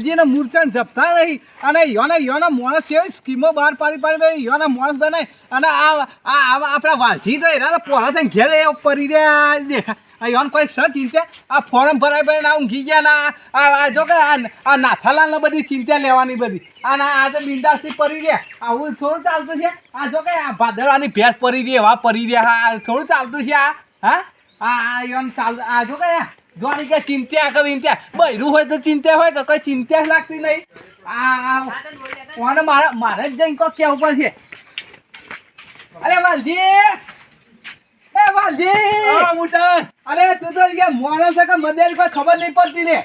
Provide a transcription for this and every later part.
વેલજી ને મૂર્છન જપતા નહીં અને યોના માણસ કેવી સ્કીમો બહાર પાડી યોના માણસ બનાય અને આ આપણા વાલજી તો એના પોરા થઈને ઘેરે પડી રહ્યા દેખા યોન કોઈ સ ચિંતા આ ફોર્મ ભરાય ના ઊંઘી ગયા ના આ જો કે આ નાથાલાલ બધી ચિંતા લેવાની બધી અને આ તો બિંદાસથી પડી રહ્યા આવું થોડું ચાલતું છે આ જો કે આ ભાદરવાની ભેંસ પડી રહી એવા પડી રહ્યા હા થોડું ચાલતું છે આ યોન ચાલ આ જો કે જોવાની કે ચિંતા કે વિંત્યા બૈરું હોય તો ચિંતા હોય કે કોઈ ચિંતા જ લાગતી નહીં આ મારે જ જઈને કોઈ કેવું પડશે અરે વાલજી એ વાલજી અરે તું તો માણસ કે મદેલ કોઈ ખબર નહીં પડતી ને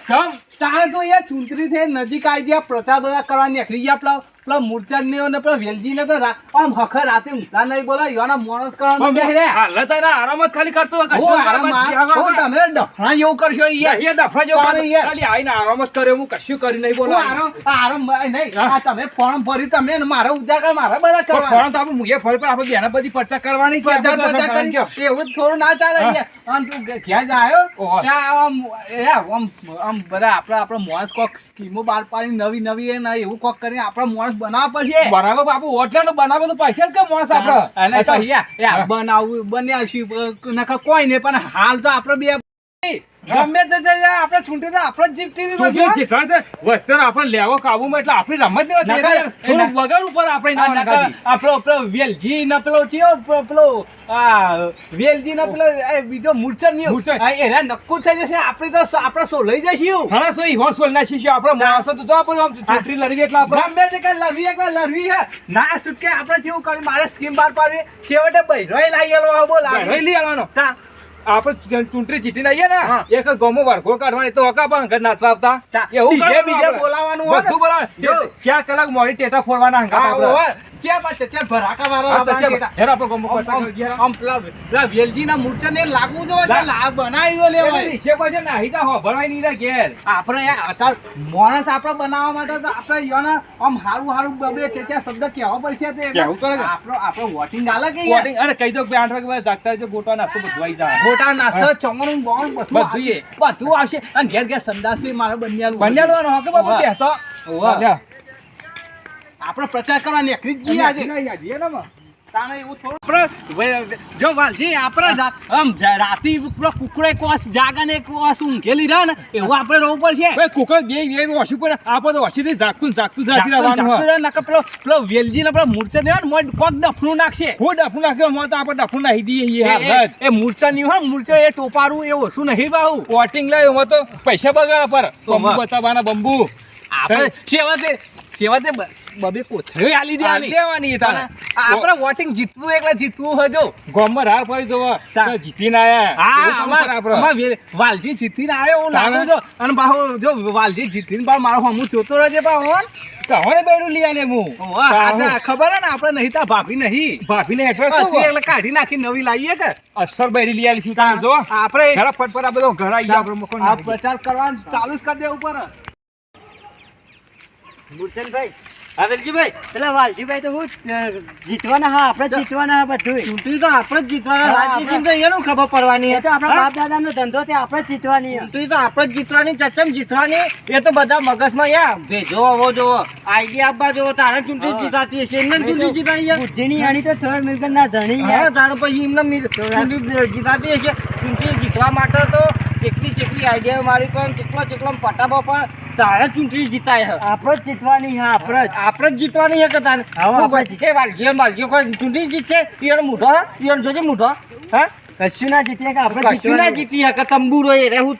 તારે તો યાર ચૂંટણી થઈ નજીક આવી ગયા પ્રચાર બધા કરવા નીકળી ગયા પેલા મૂર્છા ને પેલા વેલજી ને તો આમ હખર રાતે ઊંઘતા નહીં બોલા યોના માણસ કરવાનું આરામ જ ખાલી કરતો તમે ડફણા જેવું કરશો આરામ જ કર્યો હું કશું કરી નહીં બોલો આરામ નહીં તમે ફોર્મ ભરી તમે મારા ઉજાગર મારા બધા કરવા ફોર્મ તો આપણે મુએ ફરી પર આપણે બેના બધી પર્ચા કરવાની એવું થોડું ના ચાલે તું ક્યાં જ આવ્યો આમ બધા આપણે માણસ કોક સ્કીમો બહાર પાડી નવી નવી ને એવું કોક કરીને આપણે માણસ બનાવવા પડશે બરાબર બાપુ હોટલ બનાવો તો પૈસા જ કે માણસ આપણે બનાવવું બનાવશું કોઈ નહીં પણ હાલ તો આપણે બે ગમે તે આપણે છૂટી આપણે જ વસ્તુ આપણે લેવો કાબુમાં એટલે આપણી રમત વગર ઉપર આપણો વેલજી ને પેલો ચિયો પેલો વેલજી ને પેલો બીજો મૂર્છન એના નક્કું થઈ જશે આપણે સો લઈ જઈશું હા સો ઈવો સોલ ના શીશો આપણે માણસો તો આપણે આમ છોકરી લડી એટલે આપણે ગમે તે કે લડવી હે ના છૂટકે આપણે જેવું કરી મારે સ્કીમ બહાર પાડવી છેવટે બૈરોય લાવી આલો બોલ લઈ આવવાનો આપણે ચૂંટણી જીતીને આવીએ ને એક ગોમો વરખો કાઢવાની તો ઓકા પણ ઘર નાચવા આવતા એવું બીજે બોલાવાનું બધું બોલાવાનું 4 કલાક મોડી ટેટા ફોડવાના હંગા આપણે ક્યાં પાછે ત્યાં ભરાકા વાળા હેરા પર ગોમો કરતા આમ પેલા વેલજી ના મૂર્છન ને લાગવું જો કે લાગ બનાવી દો લેવાય છે પછી નાહી જા હો ભરવાય નહીં ઘેર આપણે અત્યારે માણસ આપણે બનાવવા માટે તો આપણે યોને આમ હારું બબે છે શબ્દ કહેવા પડશે તે કેવું કરે આપણો વોટિંગ આલે કે વોટિંગ અરે કહી દો કે 8 વાગે જાગતા જો ગોટો નાસ્તો બધું આવી જાય ગોટા નાસ્તો ચમણું બોણ બધું આવશે અને ઘેર સંદાસી મારે બન્યાલવાનો હકે બાબુ કહેતો આપણે પ્રચાર કરવા નીકળી જ ગયા આજે તાને એવું થોડું જો વાલજી આપણે આમ રાતી કુકડે કોસ જાગને કોસ ઊંઘેલી રહે ને એવું આપણે રહેવું પડશે કુકડ બે ઓછી પડે આપણે તો ઓછી જાગતું જાગતી રહેવાનું પેલો વેલજી ને મૂર્છા દેવા ને મોય કોક દફનું નાખશે હું દફનું નાખ્યો મોય તો આપણે દફનું નાખી દઈએ એ મૂર્છા નહીં હોય મૂર્છા એ ટોપારું એ ઓછું નહીં બાહુ વોટિંગ લાવ્યો એમાં તો પૈસા બગાડ પર બંબુ બતાવવાના બંબુ આપણે સેવા બબે કોથળી આલી દેવાની આપણે વોટિંગ જીતવું એટલે જીતવું હોય જો ગોમમાં રાર પડી જો જીતીને આયા વાલજી જીતીને આવ્યો હું લાગુ છો અને બાહુ જો વાલજી જીતીને બાહુ મારો હમું જોતો રહેજે બાહુ તહોને બેરું લઈ આલે હું ખબર હે ને આપણે નહીં તા ભાભીને એટલે કાઢી નાખી નવી લાવીએ કે અસર બેરી લઈ આલી શું જો આપણે ફટ પર આ બધો ઘર આવી જાય આપણે પ્રચાર કરવાનું ચાલુ જ કરી દેવું પર મુરસનભાઈ હા વેલજીભાઈ પેલા વાલજીભાઈ તો હું જીતવાના હા આપણે જીતવાના હા બધું ચૂંટણી તો આપણે જ જીતવાના રાજનીતિ તો એનું ખબર પડવાની એ તો આપણા બાપ દાદાનો ધંધો તે આપણે જ જીતવાની ચૂંટણી તો આપણે જ જીતવાની ચચમ જીતવાની એ તો બધા મગજમાં યા ભેજો આવો જો આઈડિયા આપવા જો તારે ચૂંટણી જીતાતી હશે એમને ચૂંટણી જીતાઈ બુદ્ધિની આણી તો થોડ મિલકત ના ધણી હા તારે પછી એમને ચૂંટણી જીતાતી હશે ચૂંટણી જીતવા માટે તો ચેકલી આઈડિયા મારી પણ ચેકલો પટાબો પણ તારે ચૂંટણી જીતાય આપણે જ જીતવાની હા આપણે જ જીતવાની કે તારે વાલજીઓ કોઈ ચૂંટણી જીતશે ઈયર મૂઠો ઈયર જોજે મૂઠો હા કશું ના જીતીએ કે આપણે કશું ના જીતી હકે તંબુરો એ હું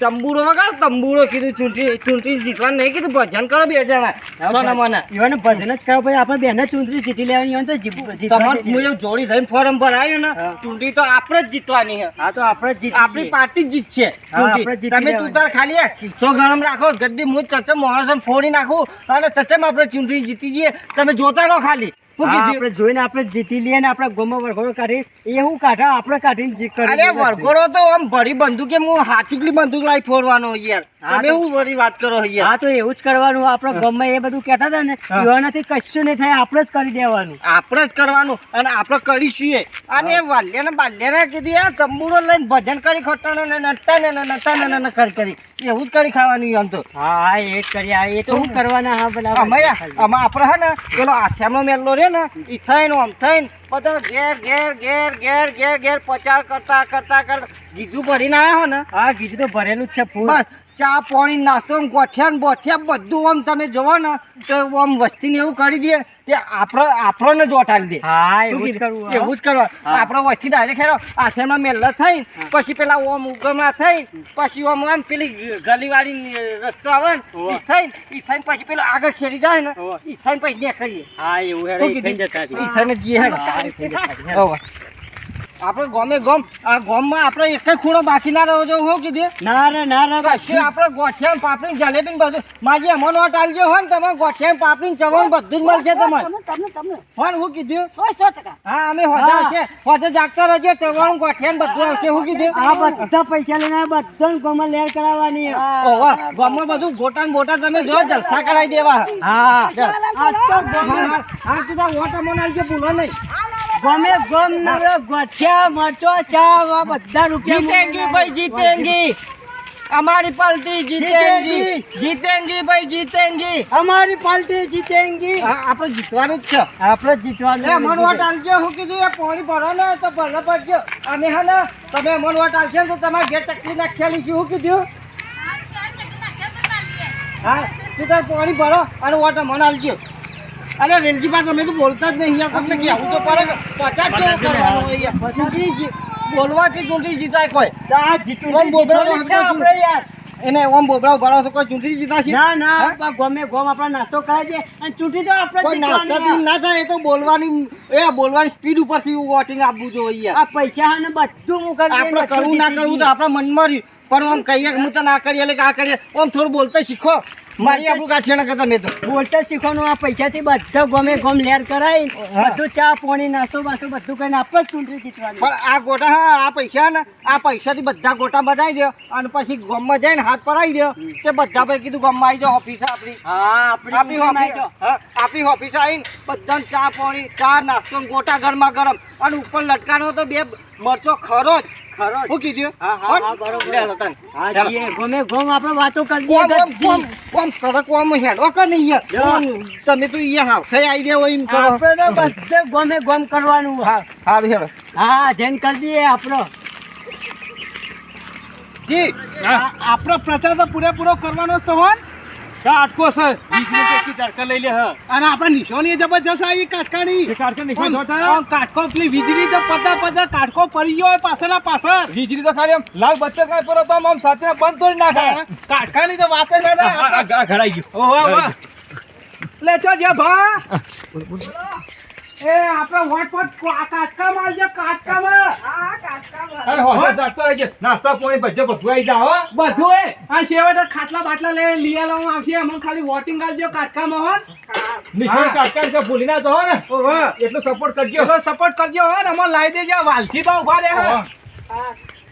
તંબુરો વગાડ તંબુરો કીધું ચૂંટણી જીતવાનું નહીં કીધું ભજન કરો 2 જણા સોના મને ઈવન ભજન જ કરો પછી આપણે બેને ચૂંટણી જીતી લેવાની હોય તો તમારે જોડી રહીને ફોરમ પર આવ્યો ને ચૂંટણી તો આપણે જ જીતવાની છે હા તો આપણે જ આપણી પાર્ટી જ જીતશે તમે તું તાર ખાલી 100 ગરમ રાખો ગદ્દી હું ચચમ મોહરસમ ફોડી નાખું અને ચચમ આપણે ચૂંટણી જીતી જઈએ તમે જોતા રહો ખાલી આપણે જોઈને આપણે જીતી લઈએ ને આપણે ગોમો વરઘોડો કાઢી એવું કાઢા આપણે કાઢીને અરે વરઘોડો તો આમ ભરી બંદૂક હું હાચુકલી બંદૂક લાવી ફોડવાનો યાર હા, તમે શું વળી વાત કરો અહીંયા? હા તો એવું જ કરવાનું આપણે ગમે એ બધું કહેતા હતા ને એનાથી કશું નહીં થાય આપણે જ કરી દેવાનું. આપણે જ કરવાનું અને આપણે કરીશું એ. અને વાલ્યાને બાલ્યાને કીધું આ તંબુરો લઈને ભજન કરી ખોટાનો ને નટા ને નટા ને કરી એવું જ કરી ખાવાનું આમ તો. હા એ જ કરી એ તો શું કરવાના. હા બધા આમાં આપણે હે ને પેલો આથિયાનો મેલ્લો રે ને ઈ થઈને આમ થઈને બધો ઘેર પચાર કરતા ગીજું ભરીને આવ્યા હો ને. હા કીધું તો ભરેલું જ છે ફૂલ. બસ ચા પાણી નાસ્તો ને ગોઠિયા ને બોઠિયા બધું આમ તમે જોવો ને તો આમ વસ્તીને એવું કરી દે તે આપણને જ ઓટાડી દે. હા એવું જ કરવું. એવું જ કરવા આપણે વસ્તી ડાયરેક્ટ હેરો આથેમાં મેલ્લો થઈ પછી પેલા ઓમ ઉગમણા થઈ પછી આમ પેલી ગલીવાળી રસ્તો આવે ને ઈ થઈને પછી પેલો આગળ શેરી જાય ને ઈ થઈને પછી નીકળીએ. હા એવું હેડે ઈ થઈને જતા રહીએ. ઈ થઈને જઈએ હેડો. હવે આપણે ગામમાં આપણે એક ખૂણો બાકી ના રહ્યો જો હું કીધું ના રે પછી આપણે ગોઠિયા પાપડી જલેબી ને બધું માજી અમન વાટ આલજો હોય ને તમે ગોઠિયા પાપડી ચવણ બધું જ મળશે તમને. ફોન હું કીધું 100%. હા અમે હોદે જાગતા રહેજો ચવણ ગોઠિયા બધું આવશે હું કીધું. આ બધા પૈસા લઈને બધા ગોમાં લેર કરાવવાની. ઓહો ગામમાં બધું ગોટા ને બોટા તમે જો જલસા કરાવી દેવા. હા હા તું વોટ અમન આલજો ભૂલો નહીં. ગમે ગમ નવરો ગોઠિયા મરચો ચા બધા રૂપિયા જીતેંગી ભાઈ જીતેંગી અમારી પાર્ટી જીતેંગી ભાઈ જીતેંગી. અમારી પાર્ટી જીતેંગી. આપણે જીતવાનું જ છે. આપણે જીતવાનું. મન વોટ આલજો હું કીધું એ પાણી ભરો ને તો ભરવા પડજો. અમે હે ને તમે મન વોટ આલશો ને તો તમારે ઘેર ચકલી નાખેલી છે હું કીધું. હા તું તાર પાણી ભરો અને વોટ મને આલજો. અરે વેલજીબા તમે તો બોલતા જ નહીં યાર. તમને કહેવું તો પડે 50 કેવું કરવાનું હોય યાર. બોલવાથી ચૂંટણી જીતાય કોઈ. આ જીતું ઓમ બોબડાવું છે આપણે યાર. એને ઓમ બોબડાવું ભરાવો તો કોઈ ચૂંટણી જીતાશે? ના ગમે ગોમ આપણે નાસ્તો કરાવી દે અને ચૂંટી તો આપણે કોઈ નાસ્તાથી ના થાય. એ તો બોલવાની સ્પીડ ઉપરથી વોટિંગ આપવું જોઈએ યાર. આ પૈસા ને બધું હું કરી આપણે કરવું ના કરવું તો આપણા મનમાં રહ્યું પણ આમ કહીએ કે હું તો ના કરીએ એટલે આ કરીએ આમ થોડું બોલતા શીખો. મારી આપણું ગાંઠિયા ના કરતા મેં તો બોલતા શીખવાનું. આ પૈસાથી બધા ગમે ગમ લેર કરાવી બધું ચા પાણી નાસ્તો બાસ્તો બધું કરીને આપણે જ ચૂંટણી જીતવાની. પણ આ ગોટા આ પૈસા ને આ પૈસાથી બધા ગોટા બનાવી દો અને પછી ગામમાં જઈને હાથ પડાવી દો તે બધા ભાઈ કીધું ગામમાં આવી જાઓ ઓફિસ આપણી. હા આપણી ઓફિસ આવીને બધાને ચા પાણી ચા નાસ્તો ને ગોટા ગરમા ગરમ અને ઉપર લટકાનો તો 2 મરચો ખરો જ. હું કીધું ગમે ગમ આપણે વાતો કરી સડક હેડો કર નહીં યાર. તમે તો અહીંયા હાવ થઈ આઈડિયા હોય એમ કરો. આપણે બધે ગમે ગમ કરવાનું. હા સારું હેડો. હા જઈને કરી દઈએ આપણો. જી આપણો પ્રચાર તો પૂરેપૂરો કરવાનો છે હોન. કાટકો છે 20 રૂપિયા ઝટકા લઈ લે. અને આપણે નિશાની જબરજસ્ત આવી કાટકાની. કાટકો નિશાન જોતા કાટકો પેલી વીજળી તો પતા કાટકો પડી ગયો હોય પાછળ. વીજળી તો ખાલી આમ લાલ બત્તર કાંઈ પર હતો આમ સાથે બંધ તોડી નાખે. કાટકાની તો વાત જ ના થાય. ઘડાઈ ગયું. ઓહો વાહ લે ચો જે ભા એ આપણે વોટ કાટકા મારજો કાટકામાં. અરે હો જાતો રહેજે. નાસ્તા પાણી ભજ્જો બધું આવી જા હો. બધું એ આ છેવટે ખાટલા બાટલા લઈ આવવામાં આવશે. અમને ખાલી વોટિંગ આલજો કાટકામાં હોન. નિશાન કાટકા છે ભૂલી ના તો હો ને. ઓહો એટલો સપોર્ટ કરજો. એટલો સપોર્ટ કરજો હોન. અમને લાવી દેજો વાલથી બા ઉભા રહે.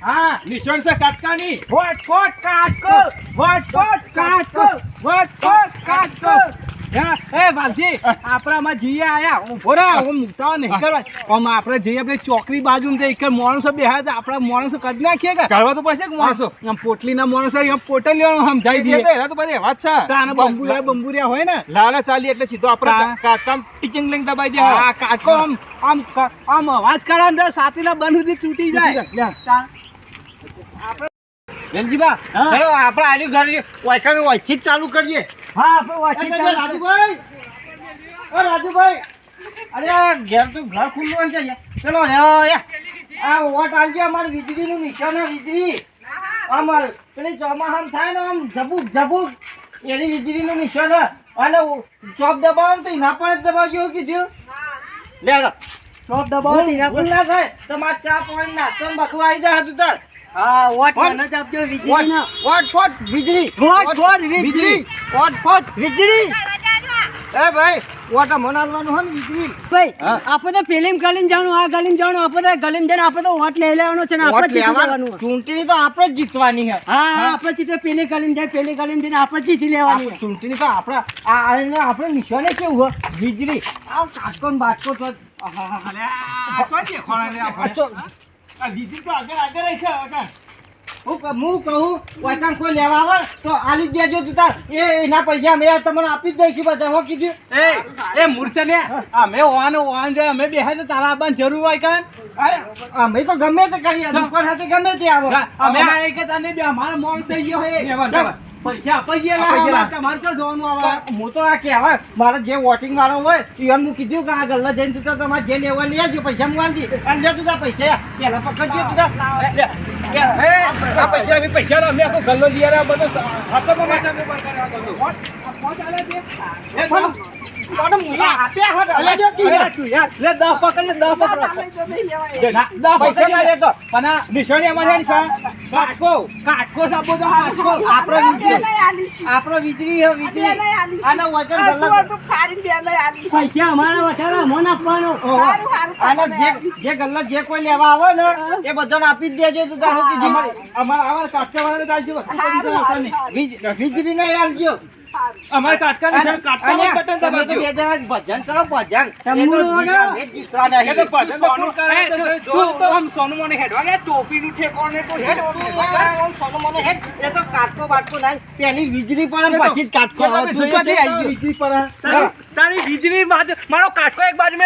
હા નિશાન છે કાટકાની. વોટ કાટકો એ વાલજી આપણામાં જઈએ આયા ઉભો રહે. હું મૂકતા નહીં કરવા આમ આપણે જઈએ આપણે ચોકડી બાજુ એક માણસો બેહ્યા હતા. આપણા માણસો કરી નાખીએ કે કરવા તો પડશે કે માણસો. આમ પોટલીના માણસો એમ પોટલીઓ સમજાઈ દઈએ. એના તો બધી વાત છે. તાને બંબુરિયા હોય ને લાલા ચાલી એટલે સીધો આપણે કાટકામ ટીચિંગ લઈને દબાઈ દે. હા કાટકો આમ અવાજ કરે ને સાથીના બંધ સુધી તૂટી જાય. વેલજીબા હેલો આપણે આલી ઘર ઓયથી જ ચાલુ કરીએ. હા આપણે વાંચી રાજુભાઈ ઓ રાજુભાઈ અરે આ ઘેર તો ઘર ખુલ્લું છે યાર. ચલો રે આ વોટ આલજો. અમારે વીજળીનું નિશાન વીજળી આમ પેલી ચોમાસામાં થાય ને આમ ઝબુક એની વીજળીનું નિશાન અને ચોપ દબાવો તો એના પણ જ દબાવજો એવું કીધું. લે ચોપ દબાવો ભૂલ ના થાય તમારે ચા પાણી નાસ્તો ને બધું આવી જાય હતું તાર. હા વોટ મને જ આપજો વીજળીનો. વોટ વીજળી વોટ વીજળી. વોટ વીજળી. એ ભાઈ વોટ અમને આલવાનું હોય ને વીજળી ભાઈ આપણે તો પેલીમ ગલીમ જવાનું આ ગલીમ જવાનું આપણે તો ગલીમ જઈને આપણે તો વોટ લઈ લેવાનો છે ને આપણે વોટ જ જીતી લેવાનું લેવાનું. ચૂંટણી તો આપણે જ જીતવાની છે હા હા આપણે જીતે પેલી ગલીમ જાય પેલી ગલીમ જઈને આપણે જ જીતી લેવાની છે. ચૂંટણી તો આપણે આપણે નિશાને કેવું હોય વીજળી આ કાટકો ને બાટકો તો આ કોઈ દેખાણા રે આપણે. આ બીજી તો આગળ રહી છે આગળ. હું કહું વાયકાન કોઈ લેવા આવે તો આલી જ દેજો તું તાર એના પૈસા મેં તમને આપી જ દઈશું બધા હો કીધું એ મૂર્છે ને અમે ઓન જાય અમે બેહે તો તારા આવવાની જરૂર હોય કાન અરે અમે તો ગમે તે કરીએ દુકાન સાથે ગમે તે આવો અમે આ કે તને બે અમારા મોણ થઈ ગયો હે લેવા, લેવા. પૈસા પૈયે પૈયે લાવ લાવ. તમારે તો જોવાનું આવે હું તો આ કહેવાય મારે જે વોટિંગ વાળો હોય ઈવન હું કીધું કે આ ગલ્લા જઈને તું તો તમારે જે લેવા લઈ આવજો પૈસા હું આલી દી અને લે તું તાર પૈસા પેલા પકડજો તું તાર લે, આ પૈસા અમે પૈસા લો, અમે આખો ગલ્લો લઈ આવ્યા બધો હાથોમાં માટે અમે બંધ કર્યા ગલ્લો. એ પણ પણ મુયા આપ્યા હોત અલે જો તી અરે તું યાર, લે 10 પકડ, લે 10 પકડ. ના, 10 પૈસા ના પકડ. લેતો પણ આ નિશાની અમારે છે નિશાન. કાટકો સાબો તો કાટકો આપણો વીજળી આપણો વીજળી હે વીજળી આના વચન ગલ્લા પૈસા અમારા વધારે અમને આપવાનો. આના જે ગલ્લા જે કોઈ લેવા આવે ને એ બધાને આપી જ દેજો તું તાર હું કીધું અમારા કાટકાવાળાને દાલજો. વીજળી નહીં આલજો અમારે કાટકા નિશાન, કાટકામાં બટન તમે તો દબાવજો. બે જણા ભજન કરો ભજન તમનું એ તો જીત જીતવા નહીં. એ તો ભજન બટન કરે તો તું તો આમ સોનું મને હેડવા કે ટોપીનું ઠેકોને તો હેડ એ તો કાટકો બાટકો ના પેલી વીજળી પર અને પછી જ કાટકો આવે તું ક્યાંથી આવી ગયો વીજળી પર. તારી વીજળી મારો કાટકો એક બાજુ મેં